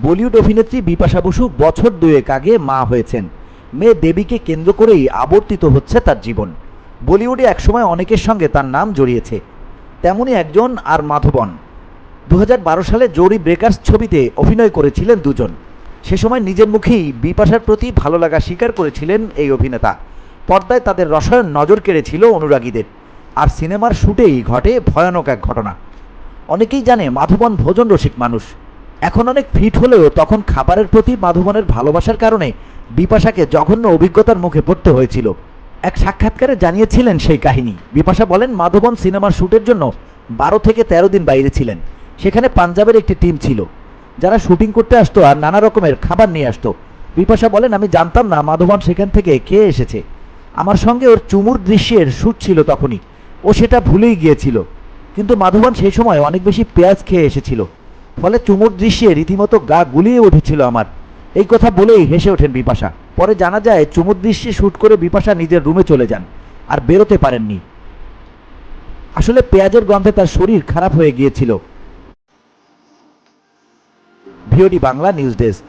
বলিউড অভিনেত্রী বিপাশা বসু বছর দুয়েক আগে মা হয়েছেন। মেয়ে দেবীকে কেন্দ্র করেই আবর্তিত হচ্ছে তার জীবন। বলিউডে একসময় অনেকের সঙ্গে তার নাম জড়িয়েছে, তেমনই একজন আর মাধবন। 2012 সালে জোড়ি ব্রেকার্স ছবিতে অভিনয় করেছিলেন দুজন। সে সময় নিজের মুখেই বিপাশার প্রতি ভালো লাগা স্বীকার করেছিলেন এই অভিনেতা। পর্দায় তাদের রসায়ন নজর কেড়েছিল অনুরাগীদের, আর সিনেমার শুটেই ঘটে ভয়ানক এক ঘটনা। অনেকেই জানে মাধবন ভোজন রসিক মানুষ। এখন অনেক ফিট হলেও তখন খাবারের প্রতি মাধবনের ভালোবাসার কারণে বিপাশাকে জঘন্য অভিজ্ঞতার মুখে পড়তে হয়েছিল। এক সাক্ষাৎকারে জানিয়েছিলেন সেই কাহিনী। বিপাশা বলেন, মাধবন সিনেমার শ্যুটের জন্য 12 থেকে 13 দিন বাইরে ছিলেন। সেখানে পাঞ্জাবের একটি টিম ছিল, যারা শুটিং করতে আসতো আর নানা রকমের খাবার নিয়ে আসতো। বিপাশা বলেন, আমি জানতাম না মাধবন সেখান থেকে খেয়ে এসেছে। আমার সঙ্গে ওর চুমুর দৃশ্যের শ্যুট ছিল তখনই, ও সেটা ভুলেই গিয়েছিল। কিন্তু মাধবন সেই সময় অনেক বেশি পেঁয়াজ খেয়ে এসেছিল, ফলে চুমুর দৃশ্যে রীতিমতো গা গুলিয়ে উঠেছিল আমার। এই কথা বলেই হেসে ওঠেন বিপাশা। পরে জানা যায় চুমুর দৃশ্যে শ্যুট করে বিপাশা নিজের রুমে চলে যান, আর বেরোতে পারেননি। আসলে পেঁয়াজের গন্ধে তার শরীর খারাপ হয়ে গিয়েছিল। VOD Bangla news desk.